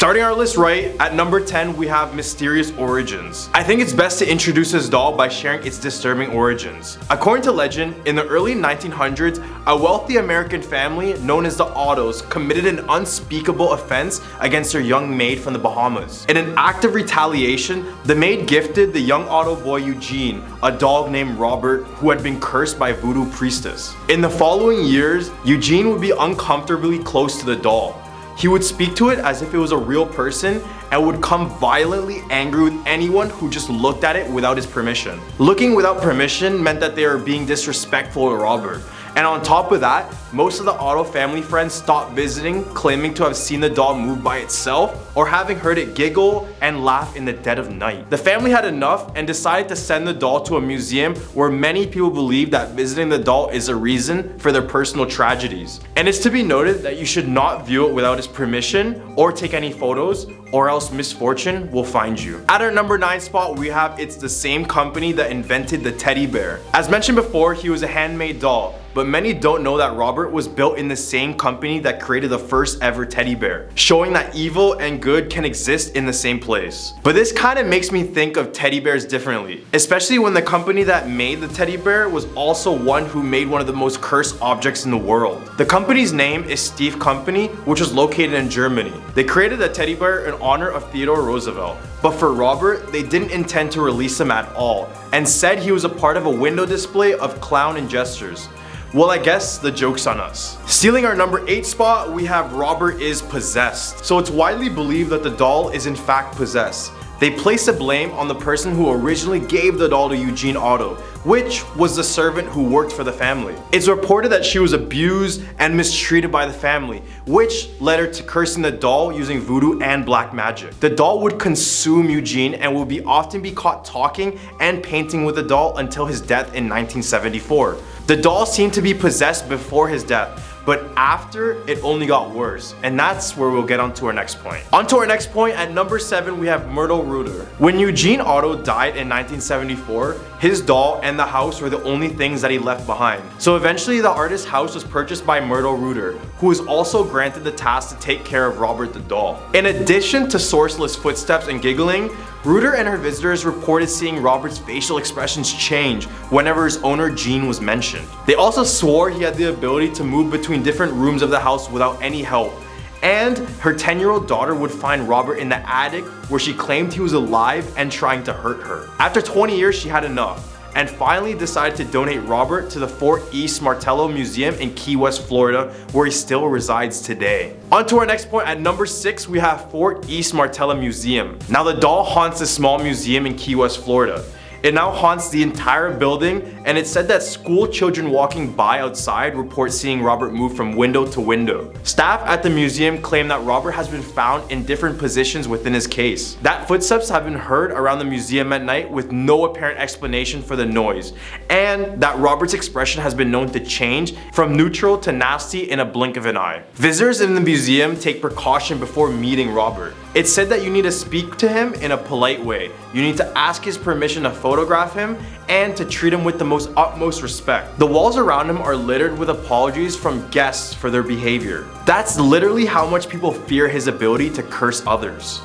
Starting our list right, at number 10 we have mysterious origins. I think it's best to introduce this doll by sharing its disturbing origins. According to legend, in the early 1900s, a wealthy American family known as the Ottos committed an unspeakable offense against their young maid from the Bahamas. In an act of retaliation, the maid gifted the young Otto boy Eugene a dog named Robert who had been cursed by a voodoo priestess. In the following years, Eugene would be uncomfortably close to the doll. He would speak to it as if it was a real person and would become violently angry with anyone who just looked at it without his permission. Looking without permission meant that they were being disrespectful to Robert. And on top of that, most of the Otto family friends stopped visiting, claiming to have seen the doll move by itself or having heard it giggle and laugh in the dead of night. The family had enough and decided to send the doll to a museum where many people believe that visiting the doll is a reason for their personal tragedies. And it's to be noted that you should not view it without his permission or take any photos, or else misfortune will find you. At our number 9 spot, we have It's the Same Company that invented the teddy bear. As mentioned before, he was a handmade doll, but many don't know that Robert was built in the same company that created the first ever teddy bear, showing that evil and good can exist in the same place. But this kind of makes me think of teddy bears differently, especially when the company that made the teddy bear was also one who made one of the most cursed objects in the world. The company's name is Steve Company, which was located in Germany. They created the teddy bear in honor of Theodore Roosevelt, but for Robert, they didn't intend to release him at all, and said he was a part of a window display of clown and gestures. Well, I guess the joke's on us. Stealing our number 8 spot, we have Robert is possessed. So it's widely believed that the doll is in fact possessed. They place the blame on the person who originally gave the doll to Eugene Otto, which was the servant who worked for the family. It's reported that she was abused and mistreated by the family, which led her to cursing the doll using voodoo and black magic. The doll would consume Eugene and would often be caught talking and painting with the doll until his death in 1974. The doll seemed to be possessed before his death, but after, it only got worse. And that's where we'll get onto our next point. Onto our next point, at number 7, we have Myrtle Reuter. When Eugene Otto died in 1974, his doll and the house were the only things that he left behind. So eventually the artist's house was purchased by Myrtle Reuter, who was also granted the task to take care of Robert the doll. In addition to sourceless footsteps and giggling, Reuter and her visitors reported seeing Robert's facial expressions change whenever his owner Gene was mentioned. They also swore he had the ability to move between different rooms of the house without any help. And her 10-year-old daughter would find Robert in the attic where she claimed he was alive and trying to hurt her. After 20 years, she had enough and finally decided to donate Robert to the Fort East Martello Museum in Key West, Florida, where he still resides today. On to our next point, at number 6, we have Fort East Martello Museum. Now the doll haunts a small museum in Key West, Florida. It now haunts the entire building, and it's said that school children walking by outside report seeing Robert move from window to window. Staff at the museum claim that Robert has been found in different positions within his case. That footsteps have been heard around the museum at night with no apparent explanation for the noise, and that Robert's expression has been known to change from neutral to nasty in a blink of an eye. Visitors in the museum take precaution before meeting Robert. It's said that you need to speak to him in a polite way. You need to ask his permission to photograph him and to treat him with the most utmost respect. The walls around him are littered with apologies from guests for their behavior. That's literally how much people fear his ability to curse others.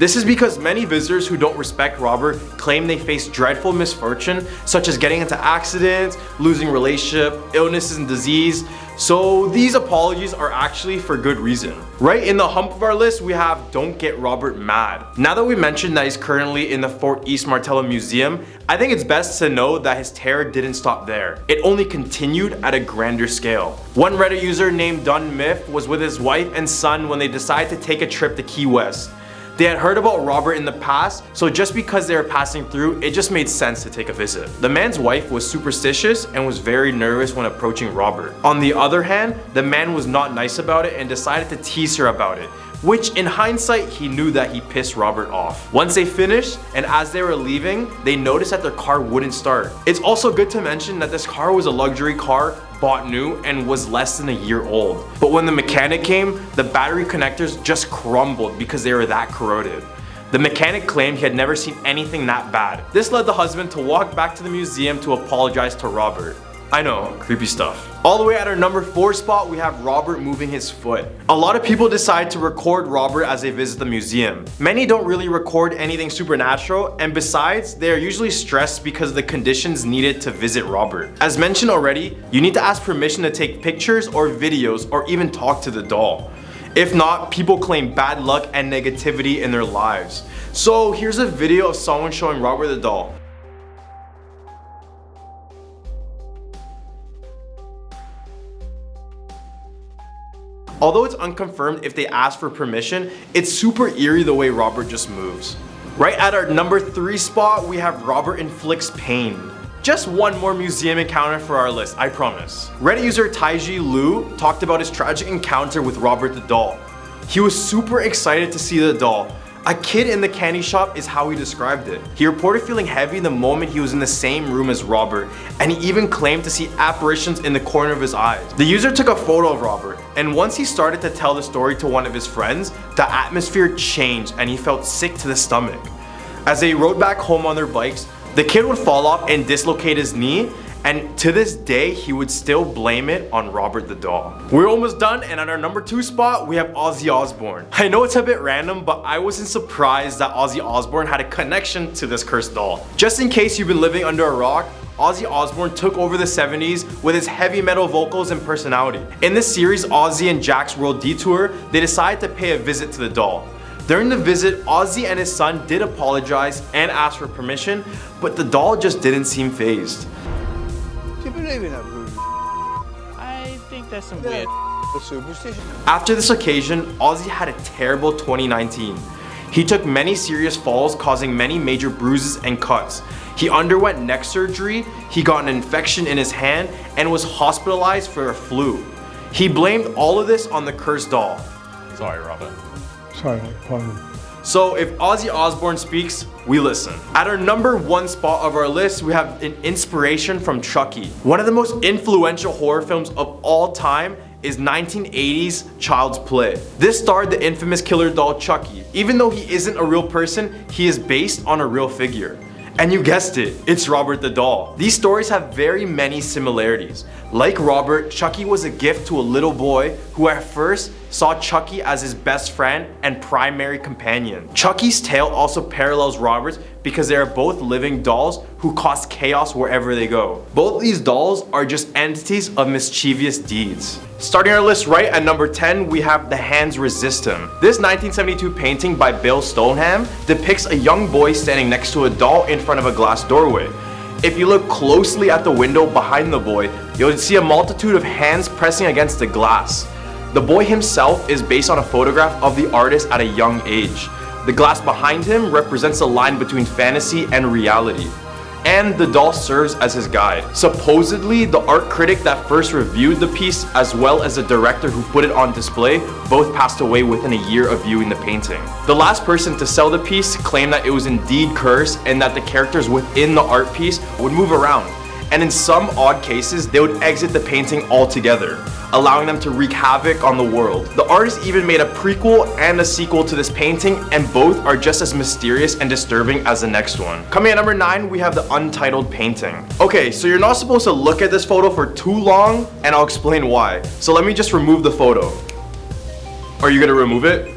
This is because many visitors who don't respect Robert claim they face dreadful misfortune, such as getting into accidents, losing relationship, illnesses and disease. So these apologies are actually for good reason. Right in the hump of our list, we have Don't Get Robert Mad. Now that we mentioned that he's currently in the Fort East Martello Museum, I think it's best to know that his terror didn't stop there. It only continued at a grander scale. One Reddit user named Dun Myth was with his wife and son when they decided to take a trip to Key West. They had heard about Robert in the past, so just because they were passing through, it just made sense to take a visit. The man's wife was superstitious and was very nervous when approaching Robert. On the other hand, the man was not nice about it and decided to tease her about it, which in hindsight, he knew that he pissed Robert off. Once they finished, and as they were leaving, they noticed that their car wouldn't start. It's also good to mention that this car was a luxury car, bought new, and was less than a year old. But when the mechanic came, the battery connectors just crumbled because they were that corroded. The mechanic claimed he had never seen anything that bad. This led the husband to walk back to the museum to apologize to Robert. I know, creepy stuff. All the way at our number 4 spot, we have Robert moving his foot. A lot of people decide to record Robert as they visit the museum. Many don't really record anything supernatural, and besides, they are usually stressed because of the conditions needed to visit Robert. As mentioned already, you need to ask permission to take pictures or videos or even talk to the doll. If not, people claim bad luck and negativity in their lives. So here's a video of someone showing Robert the doll. Although it's unconfirmed if they ask for permission, it's super eerie the way Robert just moves. Right at our number 3 spot, we have Robert inflicts pain. Just one more museum encounter for our list, I promise. Reddit user Taiji Lu talked about his tragic encounter with Robert the doll. He was super excited to see the doll. A kid in the candy shop is how he described it. He reported feeling heavy the moment he was in the same room as Robert, and he even claimed to see apparitions in the corner of his eyes. The user took a photo of Robert, and once he started to tell the story to one of his friends, the atmosphere changed and he felt sick to the stomach. As they rode back home on their bikes, the kid would fall off and dislocate his knee, and to this day, he would still blame it on Robert the doll. We're almost done, and at our number 2 spot, we have Ozzy Osbourne. I know it's a bit random, but I wasn't surprised that Ozzy Osbourne had a connection to this cursed doll. Just in case you've been living under a rock, Ozzy Osbourne took over the 70s with his heavy metal vocals and personality. In this series, Ozzy and Jack's World Detour, they decided to pay a visit to the doll. During the visit, Ozzy and his son did apologize and ask for permission, but the doll just didn't seem fazed. Do you believe in that voodoo? I think that's some weird superstition. After this occasion, Ozzy had a terrible 2019. He took many serious falls, causing many major bruises and cuts. He underwent neck surgery, he got an infection in his hand, and was hospitalized for a flu. He blamed all of this on the cursed doll. Sorry, Robert. Sorry, pardon. So if Ozzy Osbourne speaks, we listen. At our number 1 spot of our list, we have an inspiration from Chucky. One of the most influential horror films of all time is 1980's Child's Play. This starred the infamous killer doll Chucky. Even though he isn't a real person, he is based on a real figure. And you guessed it, it's Robert the doll. These stories have very many similarities. Like Robert, Chucky was a gift to a little boy who at first saw Chucky as his best friend and primary companion. Chucky's tale also parallels Robert's because they are both living dolls who cause chaos wherever they go. Both these dolls are just entities of mischievous deeds. Starting our list right at number 10, we have The Hands Resist Him. This 1972 painting by Bill Stoneham depicts a young boy standing next to a doll in front of a glass doorway. If you look closely at the window behind the boy, you'll see a multitude of hands pressing against the glass. The boy himself is based on a photograph of the artist at a young age. The glass behind him represents a line between fantasy and reality. And the doll serves as his guide. Supposedly, the art critic that first reviewed the piece, as well as the director who put it on display, both passed away within a year of viewing the painting. The last person to sell the piece claimed that it was indeed cursed and that the characters within the art piece would move around. And in some odd cases, they would exit the painting altogether, allowing them to wreak havoc on the world. The artist even made a prequel and a sequel to this painting, and both are just as mysterious and disturbing as the next one. Coming at number 9, we have the untitled painting. Okay, so you're not supposed to look at this photo for too long, and I'll explain why. So let me just remove the photo. Are you gonna remove it?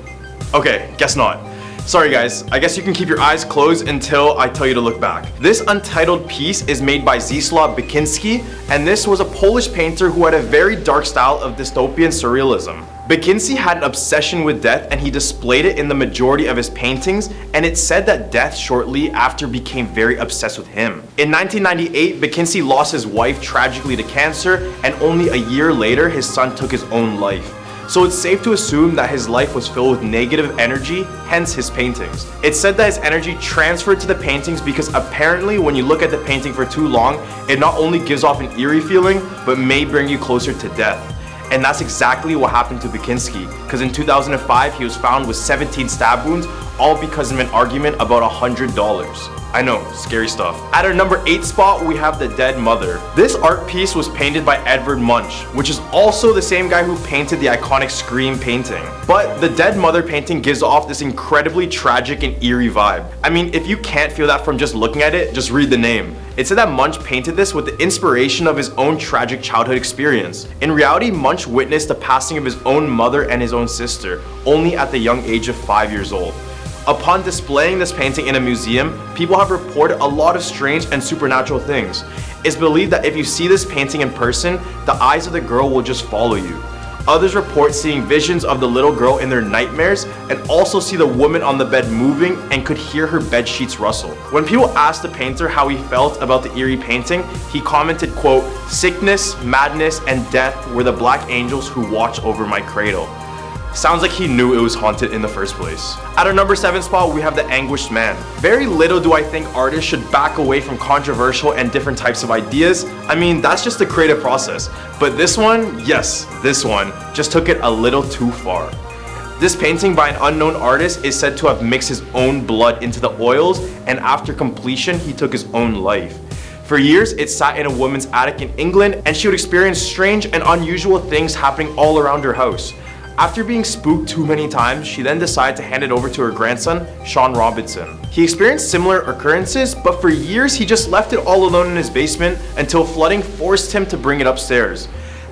Okay, guess not. Sorry guys, I guess you can keep your eyes closed until I tell you to look back. This untitled piece is made by Zdzisław Beksiński, and this was a Polish painter who had a very dark style of dystopian surrealism. Beksiński had an obsession with death, and he displayed it in the majority of his paintings, and it's said that death shortly after became very obsessed with him. In 1998, Beksiński lost his wife tragically to cancer, and only a year later his son took his own life. So it's safe to assume that his life was filled with negative energy, hence his paintings. It's said that his energy transferred to the paintings because apparently when you look at the painting for too long, it not only gives off an eerie feeling, but may bring you closer to death. And that's exactly what happened to Beksiński. because in 2005 he was found with 17 stab wounds, all because of an argument about $100. I know, scary stuff. At our number 8 spot, we have the Dead Mother. This art piece was painted by Edvard Munch, which is also the same guy who painted the iconic Scream painting. But the Dead Mother painting gives off this incredibly tragic and eerie vibe. I mean, if you can't feel that from just looking at it, just read the name. It said that Munch painted this with the inspiration of his own tragic childhood experience. In reality, Munch witnessed the passing of his own mother and his own sister, only at the young age of 5 years old. Upon displaying this painting in a museum, people have reported a lot of strange and supernatural things. It's believed that if you see this painting in person, the eyes of the girl will just follow you. Others report seeing visions of the little girl in their nightmares and also see the woman on the bed moving and could hear her bed sheets rustle. When people asked the painter how he felt about the eerie painting, he commented, quote, "Sickness, madness, and death were the black angels who watch over my cradle." Sounds like he knew it was haunted in the first place. At our number 7 spot, we have The Anguished Man. Very little do I think artists should back away from controversial and different types of ideas. I mean, that's just the creative process. But this one, yes, this one, just took it a little too far. This painting by an unknown artist is said to have mixed his own blood into the oils, and after completion, he took his own life. For years, it sat in a woman's attic in England, and she would experience strange and unusual things happening all around her house. After being spooked too many times, she then decided to hand it over to her grandson, Sean Robinson. He experienced similar occurrences, but for years he just left it all alone in his basement until flooding forced him to bring it upstairs.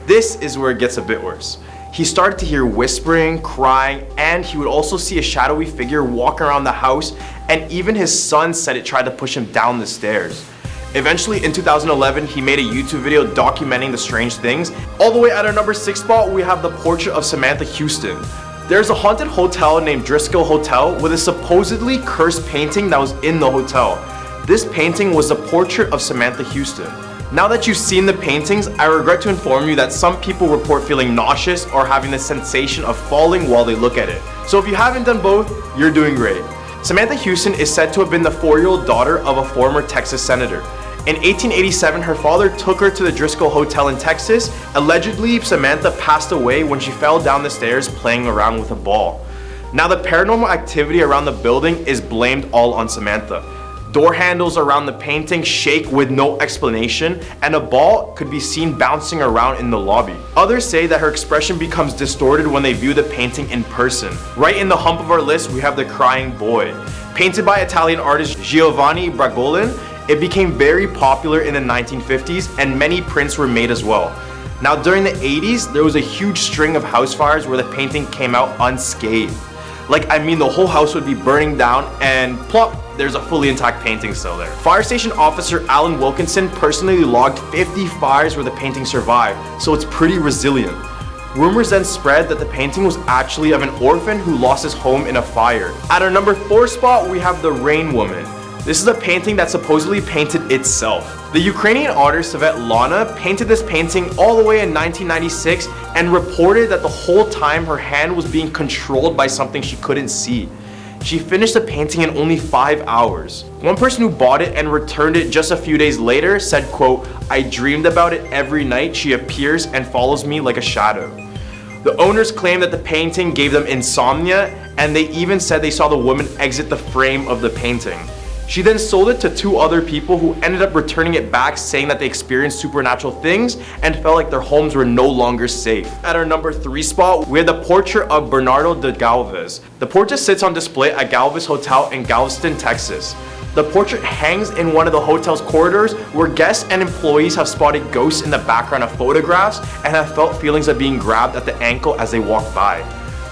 This is where it gets a bit worse. He started to hear whispering, crying, and he would also see a shadowy figure walk around the house, and even his son said it tried to push him down the stairs. Eventually, in 2011, he made a YouTube video documenting the strange things. All the way at our number 6 spot, we have the portrait of Samantha Houston. There's a haunted hotel named Driscoll Hotel with a supposedly cursed painting that was in the hotel. This painting was a portrait of Samantha Houston. Now that you've seen the paintings, I regret to inform you that some people report feeling nauseous or having the sensation of falling while they look at it. So if you haven't done both, you're doing great. Samantha Houston is said to have been the 4-year-old daughter of a former Texas senator. In 1887, her father took her to the Driscoll Hotel in Texas. Allegedly, Samantha passed away when she fell down the stairs playing around with a ball. Now, the paranormal activity around the building is blamed all on Samantha. Door handles around the painting shake with no explanation, and a ball could be seen bouncing around in the lobby. Others say that her expression becomes distorted when they view the painting in person. Right in the hump of our list, we have The Crying Boy. Painted by Italian artist Giovanni Bragolin, it became very popular in the 1950s, and many prints were made as well. Now, during the 80s, there was a huge string of house fires where the painting came out unscathed. The whole house would be burning down, and plop, there's a fully intact painting still there. Fire station officer Alan Wilkinson personally logged 50 fires where the painting survived, so it's pretty resilient. Rumors then spread that the painting was actually of an orphan who lost his home in a fire. At our number 4 spot, we have The Rain Woman. This is a painting that supposedly painted itself. The Ukrainian artist Svetlana painted this painting all the way in 1996 and reported that the whole time her hand was being controlled by something she couldn't see. She finished the painting in only 5 hours. One person who bought it and returned it just a few days later said, quote, "I dreamed about it every night. She appears and follows me like a shadow." The owners claimed that the painting gave them insomnia, and they even said they saw the woman exit the frame of the painting. She then sold it to 2 other people who ended up returning it back, saying that they experienced supernatural things and felt like their homes were no longer safe. At our number 3 spot, we have the portrait of Bernardo de Galvez. The portrait sits on display at Galvez Hotel in Galveston, Texas. The portrait hangs in one of the hotel's corridors where guests and employees have spotted ghosts in the background of photographs and have felt feelings of being grabbed at the ankle as they walk by.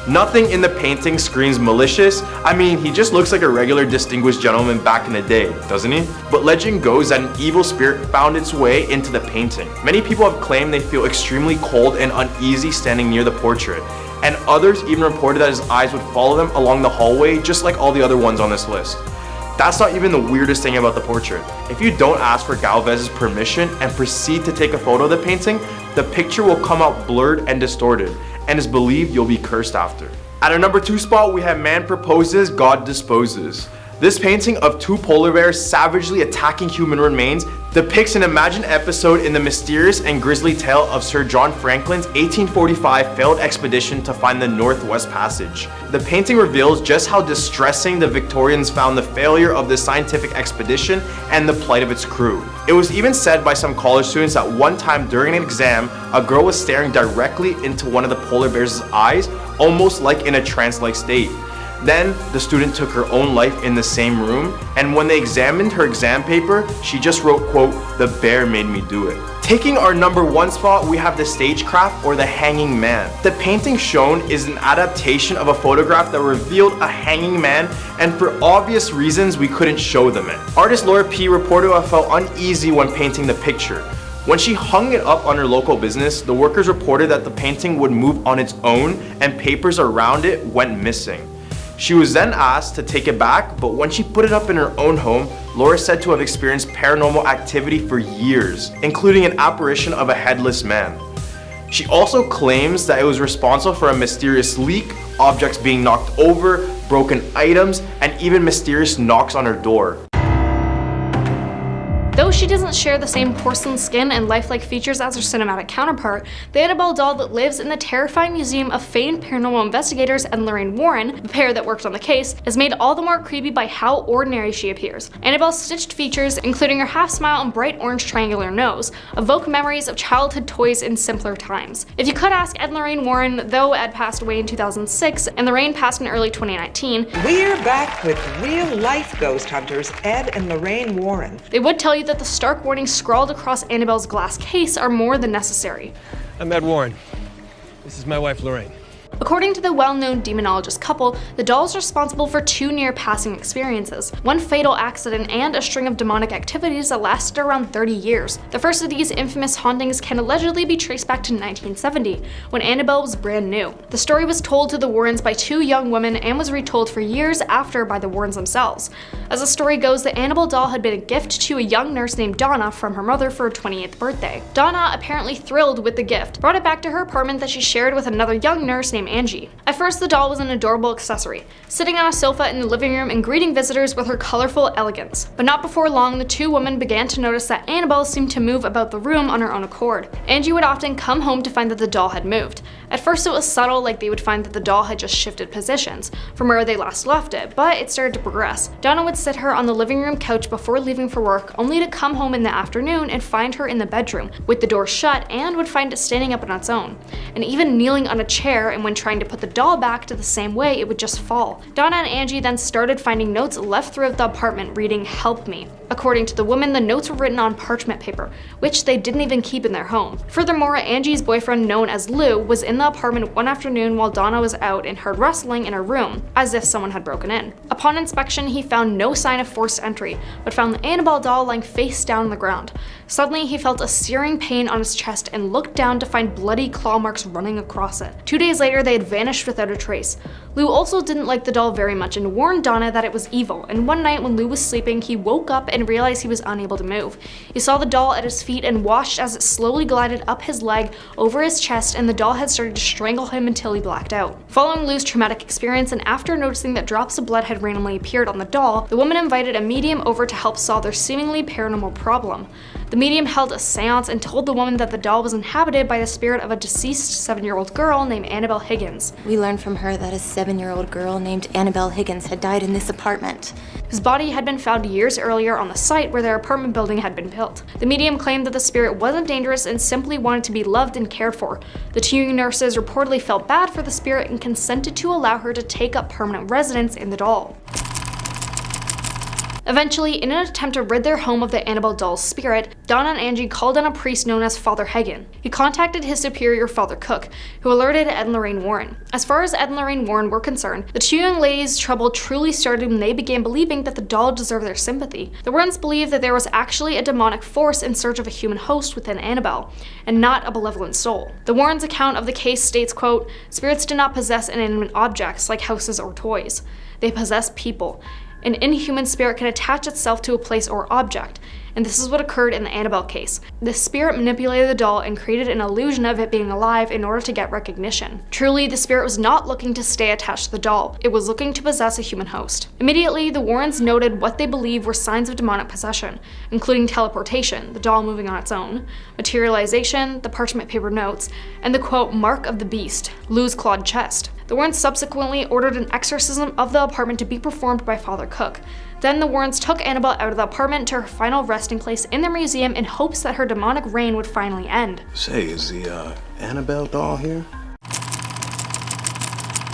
Nothing in the painting screams malicious. He just looks like a regular distinguished gentleman back in the day, doesn't he? But legend goes that an evil spirit found its way into the painting. Many people have claimed they feel extremely cold and uneasy standing near the portrait, and others even reported that his eyes would follow them along the hallway just like all the other ones on this list. That's not even the weirdest thing about the portrait. If you don't ask for Galvez's permission and proceed to take a photo of the painting, the picture will come out blurred and distorted, and is believed you'll be cursed after. At our number 2 spot, we have Man Proposes, God Disposes. This painting of two polar bears savagely attacking human remains depicts an imagined episode in the mysterious and grisly tale of Sir John Franklin's 1845 failed expedition to find the Northwest Passage. The painting reveals just how distressing the Victorians found the failure of this scientific expedition and the plight of its crew. It was even said by some college students that one time during an exam, a girl was staring directly into one of the polar bears' eyes, almost like in a trance-like state. Then, the student took her own life in the same room, and when they examined her exam paper, she just wrote, quote, "The bear made me do it." Taking our number 1 spot, we have the stagecraft or the hanging man. The painting shown is an adaptation of a photograph that revealed a hanging man, and for obvious reasons, we couldn't show them it. Artist Laura P. reported to have felt uneasy when painting the picture. When she hung it up on her local business, the workers reported that the painting would move on its own and papers around it went missing. She was then asked to take it back, but when she put it up in her own home, Laura is said to have experienced paranormal activity for years, including an apparition of a headless man. She also claims that it was responsible for a mysterious leak, objects being knocked over, broken items, and even mysterious knocks on her door. Though she doesn't share the same porcelain skin and lifelike features as her cinematic counterpart, the Annabelle doll that lives in the terrifying museum of famed paranormal investigators Ed and Lorraine Warren, the pair that worked on the case, is made all the more creepy by how ordinary she appears. Annabelle's stitched features, including her half smile and bright orange triangular nose, evoke memories of childhood toys in simpler times. If you could ask Ed and Lorraine Warren, though Ed passed away in 2006 and Lorraine passed in early 2019, we're back with real-life ghost hunters Ed and Lorraine Warren. They would tell you that the stark warnings scrawled across Annabelle's glass case are more than necessary. I'm Ed Warren. This is my wife, Lorraine. According to the well-known demonologist couple, the doll is responsible for 2 near-passing experiences, 1 fatal accident and a string of demonic activities that lasted around 30 years. The first of these infamous hauntings can allegedly be traced back to 1970, when Annabelle was brand new. The story was told to the Warrens by 2 young women and was retold for years after by the Warrens themselves. As the story goes, the Annabelle doll had been a gift to a young nurse named Donna from her mother for her 28th birthday. Donna, apparently thrilled with the gift, brought it back to her apartment that she shared with another young nurse named Angie. At first, the doll was an adorable accessory, sitting on a sofa in the living room and greeting visitors with her colorful elegance. But not before long, the 2 women began to notice that Annabelle seemed to move about the room on her own accord. Angie would often come home to find that the doll had moved. At first it was subtle, like they would find that the doll had just shifted positions from where they last left it, but it started to progress. Donna would sit her on the living room couch before leaving for work, only to come home in the afternoon and find her in the bedroom, with the door shut, and would find it standing up on its own, and even kneeling on a chair, and when trying to put the doll back to the same way, it would just fall. Donna and Angie then started finding notes left throughout the apartment reading, "Help me." According to the woman, the notes were written on parchment paper, which they didn't even keep in their home. Furthermore, Angie's boyfriend, known as Lou, was in the apartment one afternoon while Donna was out and heard rustling in her room, as if someone had broken in. Upon inspection, he found no sign of forced entry, but found the Annabelle doll lying face down on the ground. Suddenly, he felt a searing pain on his chest and looked down to find bloody claw marks running across it. 2 days later, they had vanished without a trace. Lou also didn't like the doll very much and warned Donna that it was evil, and one night when Lou was sleeping, he woke up and realized he was unable to move. He saw the doll at his feet and watched as it slowly glided up his leg over his chest, and the doll had started to strangle him until he blacked out. Following Lou's traumatic experience, and after noticing that drops of blood had randomly appeared on the doll, the woman invited a medium over to help solve their seemingly paranormal problem. The medium held a seance and told the woman that the doll was inhabited by the spirit of a deceased 7-year-old girl named Annabelle Higgins. We learned from her that a 7-year-old girl named Annabelle Higgins had died in this apartment. His body had been found years earlier on the site where their apartment building had been built. The medium claimed that the spirit wasn't dangerous and simply wanted to be loved and cared for. The 2 nurses reportedly felt bad for the spirit and consented to allow her to take up permanent residence in the doll. Eventually, in an attempt to rid their home of the Annabelle doll's spirit, Donna and Angie called on a priest known as Father Hagen. He contacted his superior, Father Cook, who alerted Ed and Lorraine Warren. As far as Ed and Lorraine Warren were concerned, the 2 young ladies' trouble truly started when they began believing that the doll deserved their sympathy. The Warrens believed that there was actually a demonic force in search of a human host within Annabelle, and not a benevolent soul. The Warrens' account of the case states, quote, "Spirits do not possess inanimate objects like houses or toys. They possess people. An inhuman spirit can attach itself to a place or object, and this is what occurred in the Annabelle case. The spirit manipulated the doll and created an illusion of it being alive in order to get recognition. Truly, the spirit was not looking to stay attached to the doll, it was looking to possess a human host. Immediately, the Warrens noted what they believed were signs of demonic possession, including teleportation, the doll moving on its own, materialization, the parchment paper notes, and the quote, mark of the beast, Lou's clawed chest. The Warrens subsequently ordered an exorcism of the apartment to be performed by Father Cook. Then the Warrens took Annabelle out of the apartment to her final resting place in their museum in hopes that her demonic reign would finally end. Say, is the Annabelle doll here?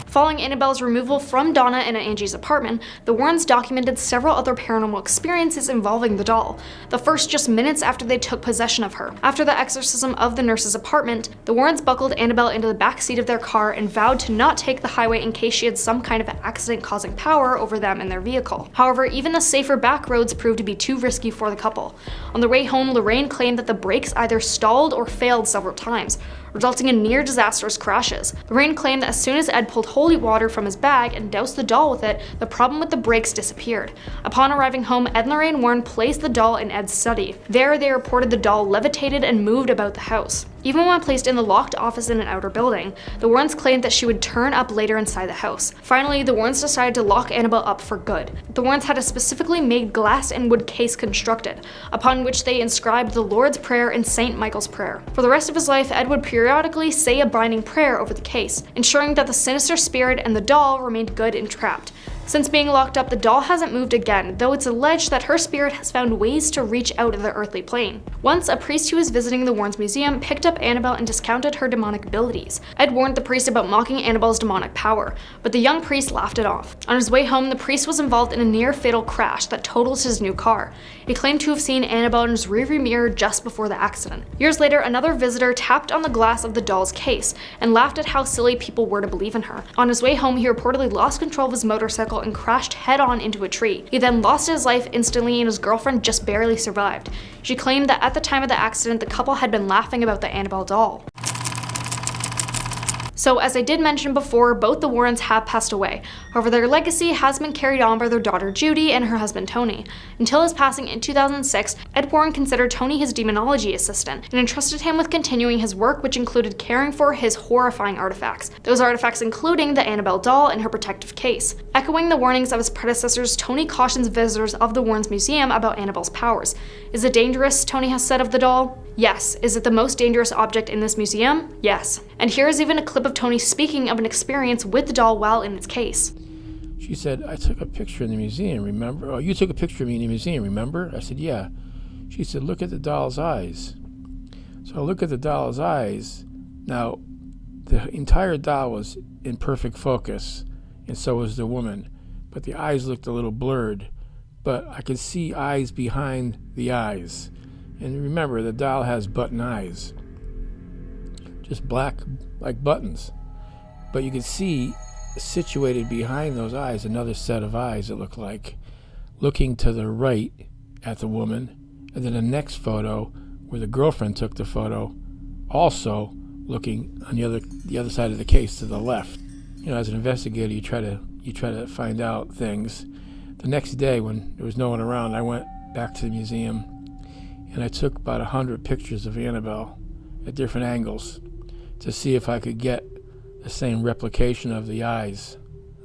Following Annabelle's removal from Donna and Angie's apartment, the Warrens documented several other paranormal experiences involving the doll, the first just minutes after they took possession of her. After the exorcism of the nurse's apartment, the Warrens buckled Annabelle into the back seat of their car and vowed to not take the highway in case she had some kind of accident-causing power over them and their vehicle. However, even the safer back roads proved to be too risky for the couple. On the way home, Lorraine claimed that the brakes either stalled or failed several times, resulting in near disastrous crashes. Lorraine claimed that as soon as Ed pulled holy water from his bag and doused the doll with it, the problem with the brakes disappeared. Upon arriving home, Ed and Lorraine Warren placed the doll in Ed's study. There, they reported the doll levitated and moved about the house. Even when placed in the locked office in an outer building, the Warrens claimed that she would turn up later inside the house. Finally, the Warrens decided to lock Annabelle up for good. The Warrens had a specifically made glass and wood case constructed, upon which they inscribed the Lord's Prayer and St. Michael's Prayer. For the rest of his life, Ed would periodically say a binding prayer over the case, ensuring that the sinister spirit and the doll remained good and trapped. Since being locked up, the doll hasn't moved again, though it's alleged that her spirit has found ways to reach out of the earthly plane. Once, a priest who was visiting the Warrens museum picked up Annabelle and discounted her demonic abilities. Ed warned the priest about mocking Annabelle's demonic power, but the young priest laughed it off. On his way home, the priest was involved in a near-fatal crash that totaled his new car. He claimed to have seen Annabelle in his rearview mirror just before the accident. Years later, another visitor tapped on the glass of the doll's case and laughed at how silly people were to believe in her. On his way home, he reportedly lost control of his motorcycle and crashed head-on into a tree. He then lost his life instantly and his girlfriend just barely survived. She claimed that at the time of the accident, the couple had been laughing about the Annabelle doll. So, as I did mention before, both the Warrens have passed away. However, their legacy has been carried on by their daughter Judy and her husband Tony. Until his passing in 2006, Ed Warren considered Tony his demonology assistant and entrusted him with continuing his work, which included caring for his horrifying artifacts. Those artifacts including the Annabelle doll and her protective case. Echoing the warnings of his predecessors, Tony cautions visitors of the Warrens Museum about Annabelle's powers. Is it dangerous, Tony has said of the doll? Yes. Is it the most dangerous object in this museum? Yes. And here is even a clip of Tony speaking of an experience with the doll while in its case. She said, I took a picture in the museum, remember? Oh, you took a picture of me in the museum, remember? I said, yeah. She said, look at the doll's eyes. So I look at the doll's eyes. Now, the entire doll was in perfect focus, and so was the woman. But the eyes looked a little blurred. But I could see eyes behind the eyes. And remember, the doll has button eyes. Just black, like buttons. But you could see, situated behind those eyes, another set of eyes, it looked like, looking to the right at the woman. And then the next photo, where the girlfriend took the photo, also looking on the other side of the case to the left. You know, as an investigator, you try to find out things. The next day, when there was no one around, I went back to the museum and I took about 100 pictures of Annabelle at different angles to see if I could get the same replication of the eyes.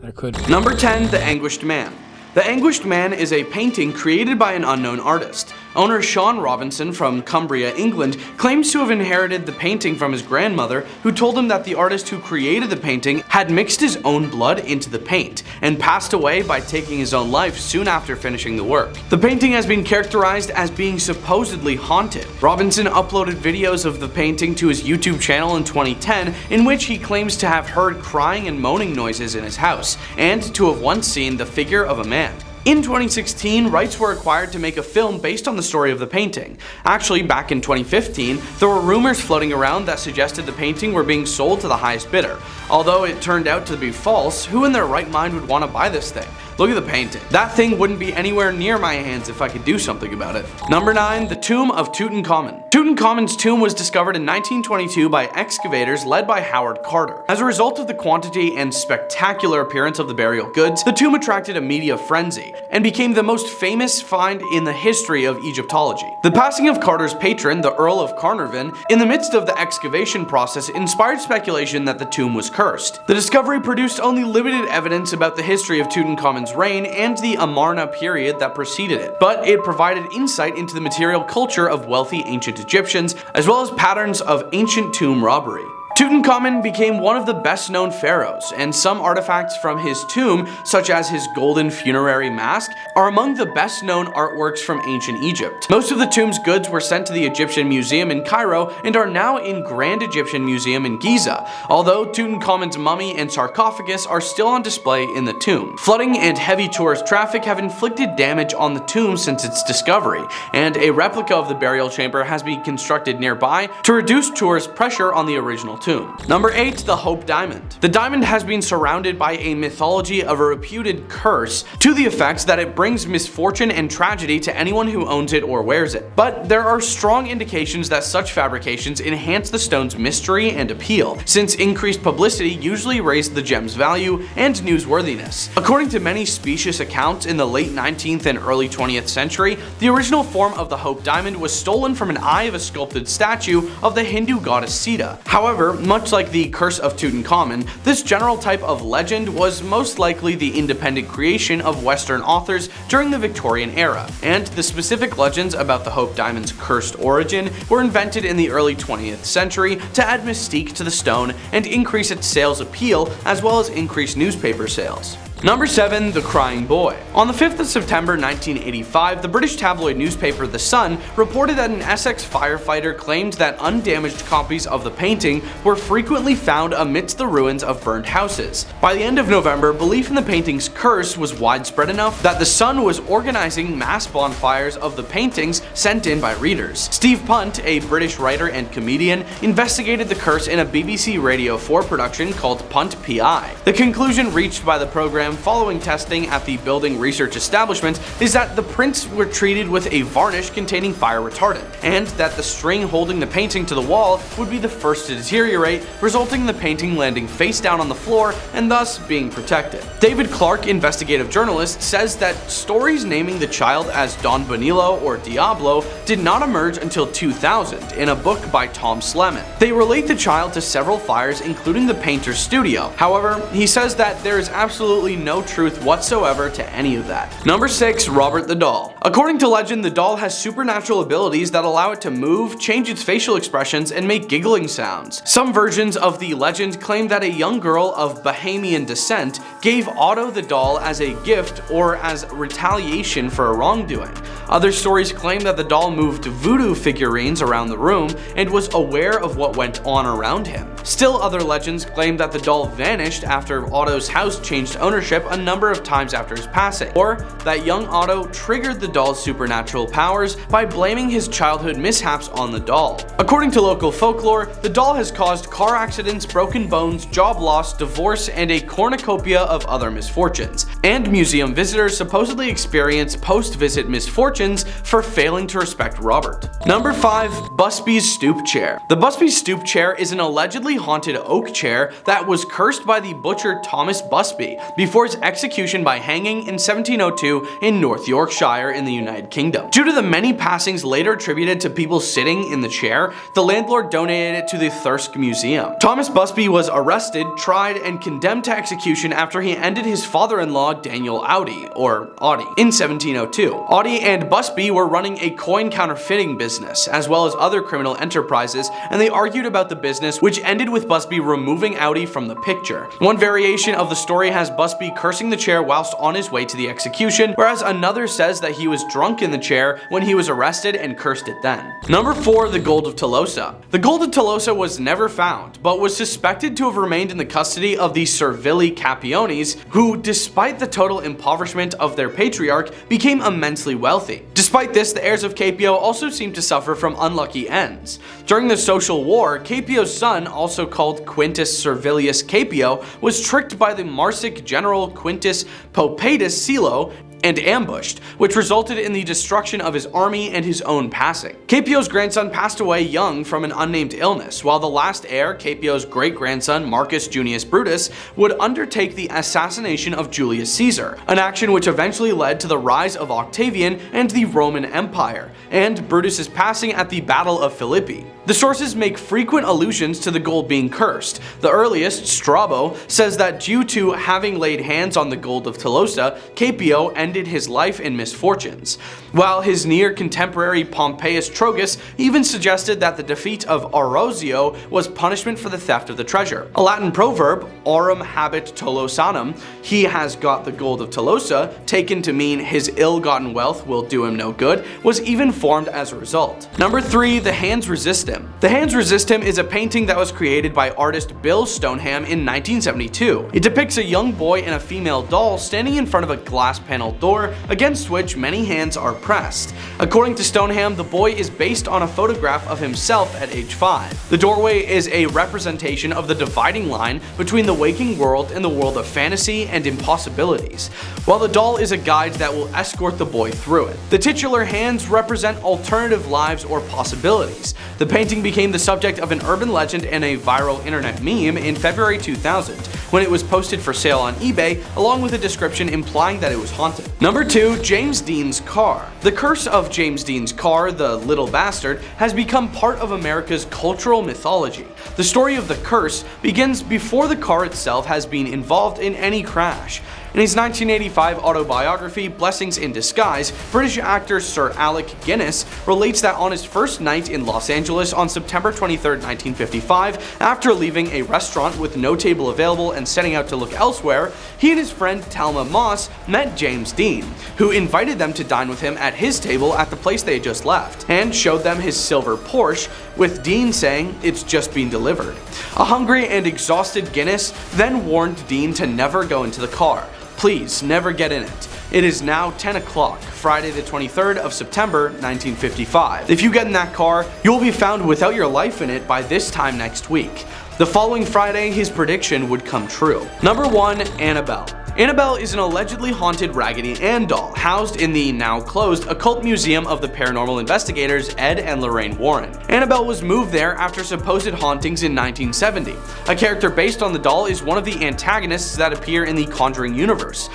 I couldn't. Number 10, The Anguished Man. The Anguished Man is a painting created by an unknown artist. Owner Sean Robinson from Cumbria, England, claims to have inherited the painting from his grandmother, who told him that the artist who created the painting had mixed his own blood into the paint and passed away by taking his own life soon after finishing the work. The painting has been characterized as being supposedly haunted. Robinson uploaded videos of the painting to his YouTube channel in 2010, in which he claims to have heard crying and moaning noises in his house, and to have once seen the figure of a man. In 2016, rights were acquired to make a film based on the story of the painting. Actually, back in 2015, there were rumors floating around that suggested the painting were being sold to the highest bidder. Although it turned out to be false, who in their right mind would want to buy this thing? Look at the painting. That thing wouldn't be anywhere near my hands if I could do something about it. Number 9, the tomb of Tutankhamun. Tutankhamun's tomb was discovered in 1922 by excavators led by Howard Carter. As a result of the quantity and spectacular appearance of the burial goods, the tomb attracted a media frenzy. and became the most famous find in the history of Egyptology. The passing of Carter's patron, the Earl of Carnarvon, in the midst of the excavation process inspired speculation that the tomb was cursed. The discovery produced only limited evidence about the history of Tutankhamun's reign and the Amarna period that preceded it, but it provided insight into the material culture of wealthy ancient Egyptians, as well as patterns of ancient tomb robbery. Tutankhamun became one of the best known pharaohs, and some artifacts from his tomb, such as his golden funerary mask, are among the best known artworks from ancient Egypt. Most of the tomb's goods were sent to the Egyptian Museum in Cairo and are now in Grand Egyptian Museum in Giza, although Tutankhamun's mummy and sarcophagus are still on display in the tomb. Flooding and heavy tourist traffic have inflicted damage on the tomb since its discovery, and a replica of the burial chamber has been constructed nearby to reduce tourist pressure on the original tomb. Number 8. The Hope Diamond. The diamond has been surrounded by a mythology of a reputed curse to the effect that it brings misfortune and tragedy to anyone who owns it or wears it. But there are strong indications that such fabrications enhance the stone's mystery and appeal, since increased publicity usually raised the gem's value and newsworthiness. According to many specious accounts in the late 19th and early 20th century, the original form of the Hope Diamond was stolen from an eye of a sculpted statue of the Hindu goddess Sita. However, much like the Curse of Tutankhamun, this general type of legend was most likely the independent creation of Western authors during the Victorian era, and the specific legends about the Hope Diamond's cursed origin were invented in the early 20th century to add mystique to the stone and increase its sales appeal, as well as increase newspaper sales. Number 7. The Crying Boy. On the 5th of September 1985, the British tabloid newspaper The Sun reported that an Essex firefighter claimed that undamaged copies of the painting were frequently found amidst the ruins of burned houses. By the end of November, belief in the painting's curse was widespread enough that The Sun was organizing mass bonfires of the paintings sent in by readers. Steve Punt, a British writer and comedian, investigated the curse in a BBC Radio 4 production called Punt PI. The conclusion reached by the program following testing at the building research establishment is that the prints were treated with a varnish containing fire retardant, and that the string holding the painting to the wall would be the first to deteriorate, resulting in the painting landing face down on the floor and thus being protected. David Clark, investigative journalist, says that stories naming the child as Don Bonillo or Diablo did not emerge until 2000 in a book by Tom Sleman. They relate the child to several fires, including the painter's studio. However, he says that there is absolutely no truth whatsoever to any of that. Number 6. Robert the Doll. According to legend, the doll has supernatural abilities that allow it to move, change its facial expressions, and make giggling sounds. Some versions of the legend claim that a young girl of Bahamian descent gave Otto the doll as a gift or as retaliation for a wrongdoing. Other stories claim that the doll moved voodoo figurines around the room and was aware of what went on around him. Still, other legends claim that the doll vanished after Otto's house changed ownership a number of times after his passing, or that young Otto triggered the doll's supernatural powers by blaming his childhood mishaps on the doll. According to local folklore, the doll has caused car accidents, broken bones, job loss, divorce, and a cornucopia of other misfortunes, and museum visitors supposedly experience post-visit misfortunes for failing to respect Robert. Number 5. Busby's Stoop Chair. The Busby Stoop Chair is an allegedly haunted oak chair that was cursed by the butcher Thomas Busby before his execution by hanging in 1702 in North Yorkshire in the United Kingdom. Due to the many passings later attributed to people sitting in the chair, the landlord donated it to the Thirsk Museum. Thomas Busby was arrested, tried, and condemned to execution after he ended his father-in-law Daniel Audi in 1702. Audi and Busby were running a coin counterfeiting business, as well as other criminal enterprises, and they argued about the business, which ended with Busby removing Audi from the picture. One variation of the story has Busby cursing the chair whilst on his way to the execution, whereas another says that he was drunk in the chair when he was arrested and cursed it then. Number 4. The Gold of Tolosa. The Gold of Tolosa was never found, but was suspected to have remained in the custody of the Servili Capiones, who, despite the total impoverishment of their patriarch, became immensely wealthy. Despite this, the heirs of Capio also seemed to suffer from unlucky ends. During the Social War, Capio's son, also called Quintus Servilius Capio, was tricked by the Marsic general Quintus Popatus Silo and ambushed, which resulted in the destruction of his army and his own passing. Caipio's grandson passed away young from an unnamed illness, while the last heir, Caipio's great-grandson Marcus Junius Brutus, would undertake the assassination of Julius Caesar, an action which eventually led to the rise of Octavian and the Roman Empire, and Brutus's passing at the Battle of Philippi. The sources make frequent allusions to the gold being cursed. The earliest, Strabo, says that due to having laid hands on the gold of Tolosa, Caipio ended his life in misfortunes, while his near contemporary Pompeius Trogus even suggested that the defeat of Orozio was punishment for the theft of the treasure. A Latin proverb, aurum habet Tolosanum, he has got the gold of Tolosa, taken to mean his ill-gotten wealth will do him no good, was even formed as a result. Number 3, The Hands Resist Him. The Hands Resist Him is a painting that was created by artist Bill Stoneham in 1972. It depicts a young boy and a female doll standing in front of a glass paneled door against which many hands are pressed. According to Stoneham, the boy is based on a photograph of himself at age 5. The doorway is a representation of the dividing line between the waking world and the world of fantasy and impossibilities, while the doll is a guide that will escort the boy through it. The titular hands represent alternative lives or possibilities. The painting became the subject of an urban legend and a viral internet meme in February 2000, when it was posted for sale on eBay, along with a description implying that it was haunted. Number 2, James Dean's car. The curse of James Dean's car, the little bastard, has become part of America's cultural mythology. The story of the curse begins before the car itself has been involved in any crash. In his 1985 autobiography, Blessings in Disguise, British actor Sir Alec Guinness relates that on his first night in Los Angeles on September 23, 1955, after leaving a restaurant with no table available and setting out to look elsewhere, he and his friend Talma Moss met James Dean, who invited them to dine with him at his table at the place they had just left, and showed them his silver Porsche, with Dean saying, "It's just been delivered." A hungry and exhausted Guinness then warned Dean to never go into the car. Please, never get in it. It is now 10 o'clock, Friday the 23rd of September, 1955. If you get in that car, you will be found without your life in it by this time next week. The following Friday, his prediction would come true. Number 1, Annabelle. Annabelle is an allegedly haunted Raggedy Ann doll housed in the now closed Occult Museum of the Paranormal Investigators Ed and Lorraine Warren. Annabelle was moved there after supposed hauntings in 1970. A character based on the doll is one of the antagonists that appear in the Conjuring universe.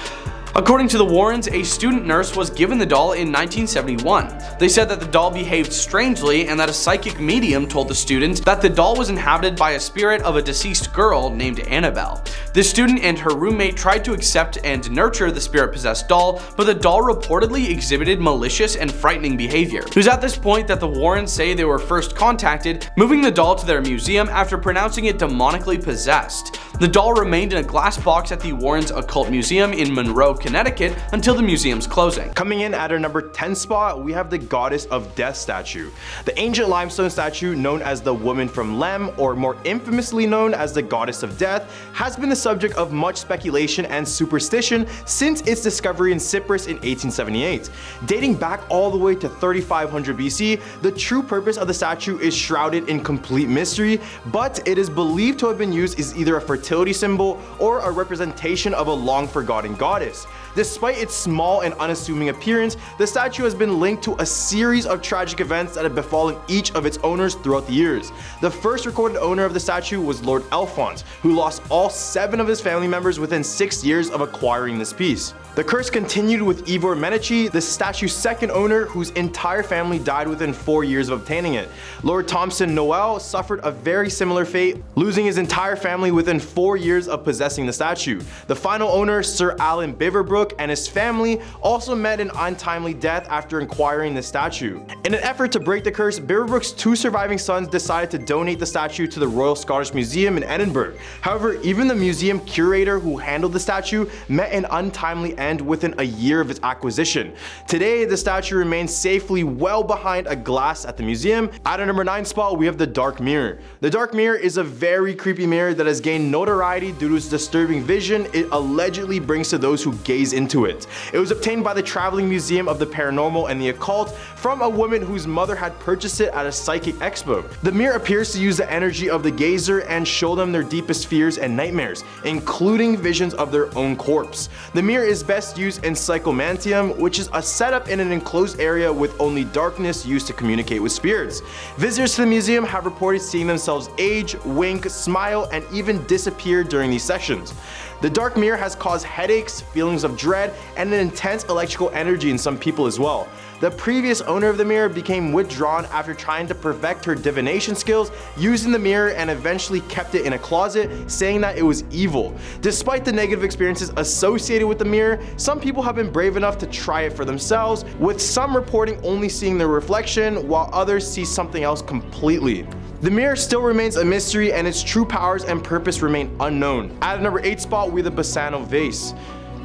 According to the Warrens, a student nurse was given the doll in 1971. They said that the doll behaved strangely and that a psychic medium told the student that the doll was inhabited by a spirit of a deceased girl named Annabelle. The student and her roommate tried to accept and nurture the spirit-possessed doll, but the doll reportedly exhibited malicious and frightening behavior. It was at this point that the Warrens say they were first contacted, moving the doll to their museum after pronouncing it demonically possessed. The doll remained in a glass box at the Warrens Occult Museum in Monroe, Connecticut until the museum's closing. Coming in at our number 10 spot, we have the Goddess of Death statue. The ancient limestone statue known as the Woman from Lem, or more infamously known as the Goddess of Death, has been the subject of much speculation and superstition since its discovery in Cyprus in 1878. Dating back all the way to 3500 BC, the true purpose of the statue is shrouded in complete mystery, but it is believed to have been used as either a fertility symbol or a representation of a long-forgotten goddess. Despite its small and unassuming appearance, the statue has been linked to a series of tragic events that have befallen each of its owners throughout the years. The first recorded owner of the statue was Lord Alphonse, who lost all 7 of his family members within 6 years of acquiring this piece. The curse continued with Ivor Medici, the statue's second owner, whose entire family died within 4 years of obtaining it. Lord Thompson Noel suffered a very similar fate, losing his entire family within 4 years of possessing the statue. The final owner, Sir Alan Beaverbrook, and his family also met an untimely death after acquiring the statue. In an effort to break the curse, Beaverbrook's 2 surviving sons decided to donate the statue to the Royal Scottish Museum in Edinburgh. However, even the museum curator who handled the statue met an untimely end within a year of its acquisition. Today, the statue remains safely well behind a glass at the museum. At our number 9 spot, we have the Dark Mirror. The Dark Mirror is a very creepy mirror that has gained notoriety due to its disturbing vision it allegedly brings to those who gaze gaze into it. It was obtained by the Traveling Museum of the Paranormal and the Occult from a woman whose mother had purchased it at a psychic expo. The mirror appears to use the energy of the gazer and show them their deepest fears and nightmares, including visions of their own corpse. The mirror is best used in psychomantium, which is a setup in an enclosed area with only darkness used to communicate with spirits. Visitors to the museum have reported seeing themselves age, wink, smile, and even disappear during these sessions. The dark mirror has caused headaches, feelings of dread, and an intense electrical energy in some people as well. The previous owner of the mirror became withdrawn after trying to perfect her divination skills using the mirror and eventually kept it in a closet, saying that it was evil. Despite the negative experiences associated with the mirror, some people have been brave enough to try it for themselves, with some reporting only seeing their reflection while others see something else completely. The mirror still remains a mystery and its true powers and purpose remain unknown. At the number 8 spot, we have the Bassano vase.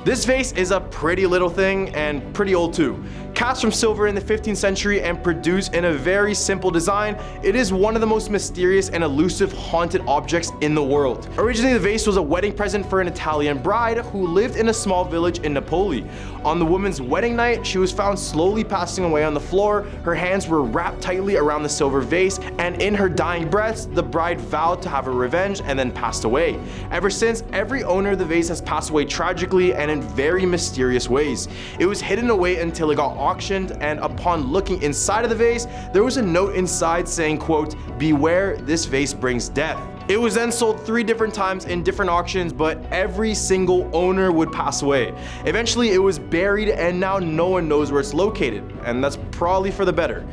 This vase is a pretty little thing and pretty old too. Cast from silver in the 15th century and produced in a very simple design, it is one of the most mysterious and elusive haunted objects in the world. Originally, the vase was a wedding present for an Italian bride who lived in a small village in Napoli. On the woman's wedding night, she was found slowly passing away on the floor. Her hands were wrapped tightly around the silver vase, and in her dying breaths, the bride vowed to have her revenge and then passed away. Ever since, every owner of the vase has passed away tragically and in very mysterious ways. It was hidden away until it got auctioned, and upon looking inside of the vase, there was a note inside saying, quote, "Beware, this vase brings death." It was then sold 3 different times in different auctions, but every single owner would pass away. Eventually, it was buried, and now no one knows where it's located, and that's probably for the better.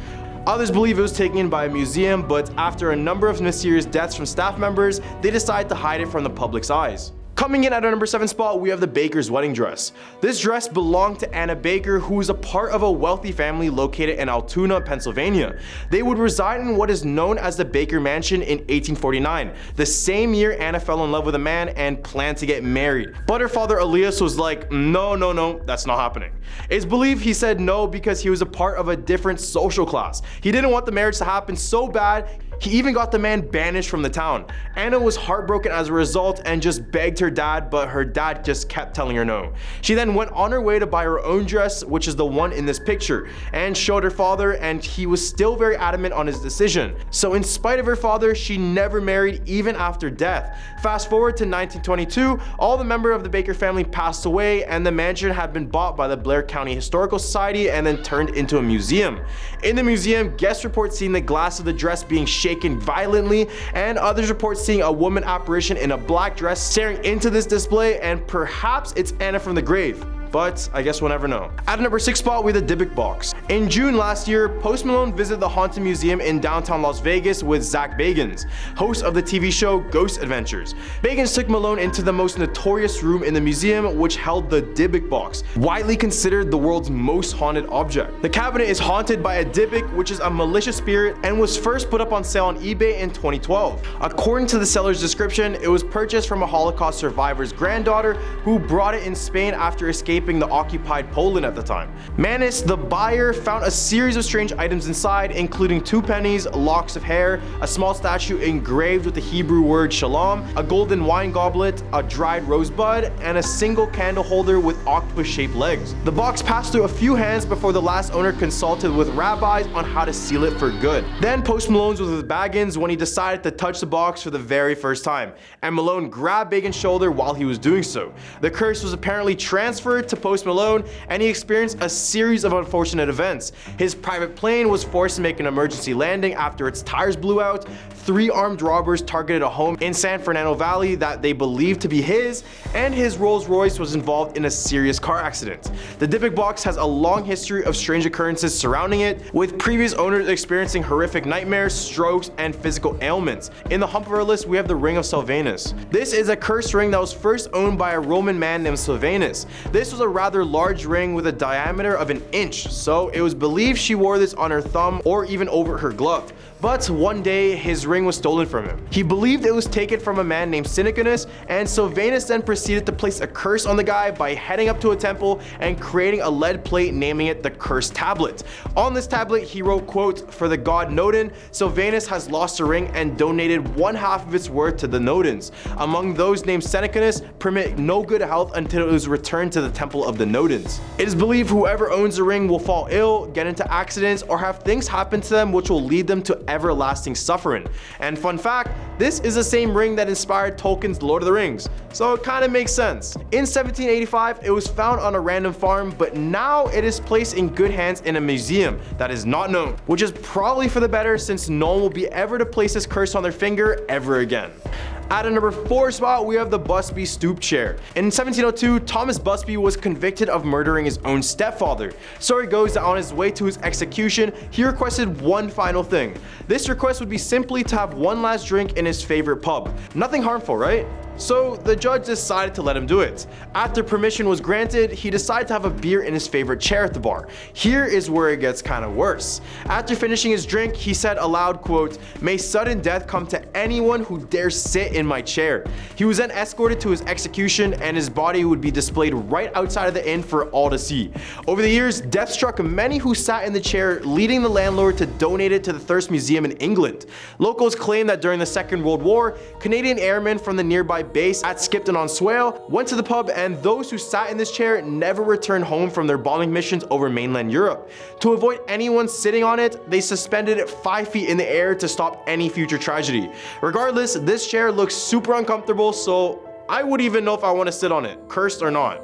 Others believe it was taken by a museum, but after a number of mysterious deaths from staff members, they decided to hide it from the public's eyes. Coming in at our number 7 spot, we have the Baker's wedding dress. This dress belonged to Anna Baker, who was a part of a wealthy family located in Altoona, Pennsylvania. They would reside in what is known as the Baker Mansion in 1849, the same year Anna fell in love with a man and planned to get married. But her father Elias was like, no, that's not happening. It's believed he said no because he was a part of a different social class. He didn't want the marriage to happen so bad, he even got the man banished from the town. Anna was heartbroken as a result and just begged her dad, but her dad just kept telling her no. She then went on her way to buy her own dress, which is the one in this picture, and showed her father, and he was still very adamant on his decision. So in spite of her father, she never married even after death. Fast forward to 1922, all the members of the Baker family passed away, and the mansion had been bought by the Blair County Historical Society and then turned into a museum. In the museum, guests report seeing the glass of the dress being shaken violently, and others report seeing a woman apparition in a black dress staring into this display, and perhaps it's Anna from the grave. But I guess we'll never know. At number 6 spot, we have the Dybbuk box. In June last year, Post Malone visited the Haunted Museum in downtown Las Vegas with Zach Bagans, host of the TV show Ghost Adventures. Bagans took Malone into the most notorious room in the museum, which held the Dybbuk box, widely considered the world's most haunted object. The cabinet is haunted by a Dybbuk, which is a malicious spirit, and was first put up on sale on eBay in 2012. According to the seller's description, it was purchased from a Holocaust survivor's granddaughter who brought it in Spain after escaping the occupied Poland at the time. Manis, the buyer, found a series of strange items inside, including 2 pennies, locks of hair, a small statue engraved with the Hebrew word shalom, a golden wine goblet, a dried rosebud, and a single candle holder with octopus-shaped legs. The box passed through a few hands before the last owner consulted with rabbis on how to seal it for good. Then Post Malone was with Bagans when he decided to touch the box for the very first time, and Malone grabbed Bagans' shoulder while he was doing so. The curse was apparently transferred to Post Malone, and he experienced a series of unfortunate events. His private plane was forced to make an emergency landing after its tires blew out. 3 armed robbers targeted a home in San Fernando Valley that they believed to be his, and his Rolls Royce was involved in a serious car accident. The Dybbuk box has a long history of strange occurrences surrounding it, with previous owners experiencing horrific nightmares, strokes, and physical ailments. In the hump of our list, we have the Ring of Sylvanus. This is a cursed ring that was first owned by a Roman man named Sylvanus. This was a rather large ring with a diameter of 1 inch, so it was believed she wore this on her thumb or even over her glove. but one day his ring was stolen from him. He believed it was taken from a man named Sinicanus, and Sylvanus then proceeded to place a curse on the guy by heading up to a temple and creating a lead plate naming it the Cursed Tablet. On this tablet he wrote, quote, "For the god Nodin, Sylvanus has lost a ring and donated 1/2 of its worth to the Nodins. Among those named Sinicanus, permit no good health until it is returned to the temple of the Nodins." It is believed whoever owns the ring will fall ill, get into accidents, or have things happen to them which will lead them to everlasting suffering. And fun fact, this is the same ring that inspired Tolkien's Lord of the Rings, so it kind of makes sense. In 1785, it was found on a random farm, but now it is placed in good hands in a museum that is not known, which is probably for the better since no one will be ever to place this curse on their finger ever again. At a number 4 spot, we have the Busby Stoop Chair. In 1702, Thomas Busby was convicted of murdering his own stepfather. Story goes that on his way to his execution, he requested one final thing. This request would be simply to have one last drink in his favorite pub. Nothing harmful, right? So the judge decided to let him do it. After permission was granted, he decided to have a beer in his favorite chair at the bar. Here is where it gets kind of worse. After finishing his drink, he said aloud, quote, "May sudden death come to anyone who dares sit in my chair." He was then escorted to his execution, and his body would be displayed right outside of the inn for all to see. Over the years, death struck many who sat in the chair, leading the landlord to donate it to the Thirst Museum in England. Locals claim that during the Second World War, Canadian airmen from the nearby base at Skipton-on-Swale went to the pub, and those who sat in this chair never returned home from their bombing missions over mainland Europe. To avoid anyone sitting on it, they suspended it 5 feet in the air to stop any future tragedy. Regardless, this chair looks super uncomfortable, so I wouldn't even know if I want to sit on it, cursed or not.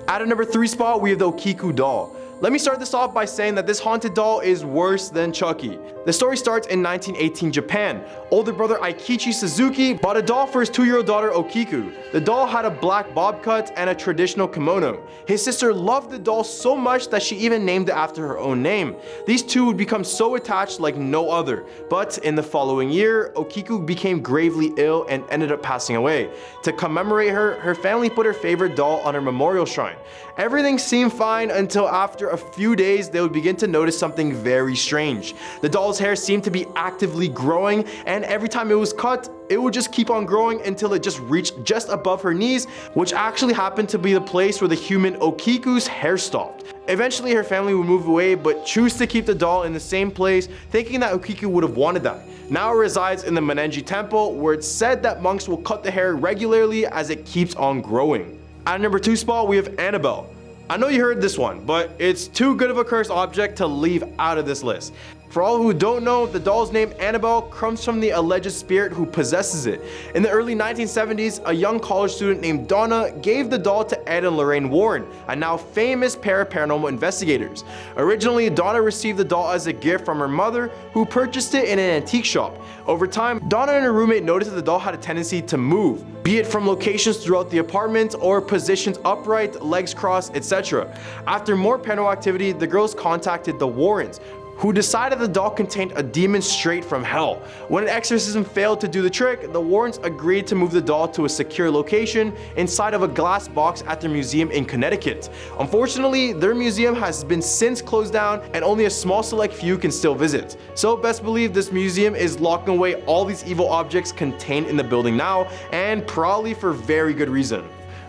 At a number 3 spot, we have the Okiku doll. Let me start this off by saying that this haunted doll is worse than Chucky. The story starts in 1918 Japan. Older brother Aikichi Suzuki bought a doll for his 2-year-old daughter Okiku. The doll had a black bob cut and a traditional kimono. His sister loved the doll so much that she even named it after her own name. These two would become so attached like no other. But in the following year, Okiku became gravely ill and ended up passing away. To commemorate her, her family put her favorite doll on her memorial shrine. Everything seemed fine until after a few days they would begin to notice something very strange. The doll's hair seemed to be actively growing, and every time it was cut, it would just keep on growing until it just reached just above her knees, which actually happened to be the place where the human Okiku's hair stopped. Eventually her family would move away, but choose to keep the doll in the same place, thinking that Okiku would have wanted that. Now it resides in the Menenji Temple, where it's said that monks will cut the hair regularly as it keeps on growing. At number 2 spot, we have Annabelle. I know you heard this one, but it's too good of a cursed object to leave out of this list. For all who don't know, the doll's name Annabelle comes from the alleged spirit who possesses it. In the early 1970s, a young college student named Donna gave the doll to Ed and Lorraine Warren, a now famous pair of paranormal investigators. Originally, Donna received the doll as a gift from her mother, who purchased it in an antique shop. Over time, Donna and her roommate noticed that the doll had a tendency to move, be it from locations throughout the apartment or positions upright, legs crossed, etc. After more paranormal activity, the girls contacted the Warrens, who decided the doll contained a demon straight from hell. When an exorcism failed to do the trick, the Warrens agreed to move the doll to a secure location inside of a glass box at their museum in Connecticut. Unfortunately, their museum has been since closed down and only a small select few can still visit. So best believe this museum is locking away all these evil objects contained in the building now, and probably for very good reason.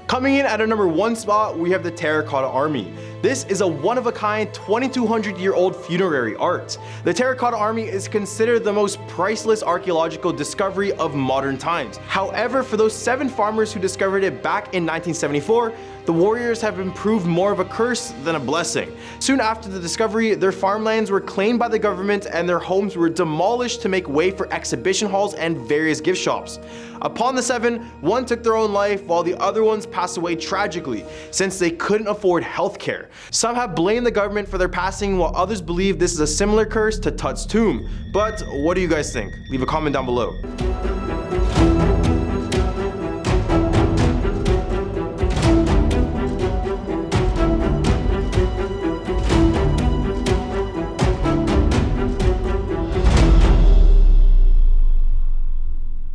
Coming in at a number 1 spot, we have the Terracotta Army. This is a one-of-a-kind 2200-year-old funerary art. The Terracotta Army is considered the most priceless archaeological discovery of modern times. However, for those 7 farmers who discovered it back in 1974, the warriors have been proved more of a curse than a blessing. Soon after the discovery, their farmlands were claimed by the government and their homes were demolished to make way for exhibition halls and various gift shops. Upon the 7, one took their own life while the other ones passed away tragically, since they couldn't afford healthcare. Some have blamed the government for their passing, while others believe this is a similar curse to Tut's tomb. But what do you guys think? Leave a comment down below.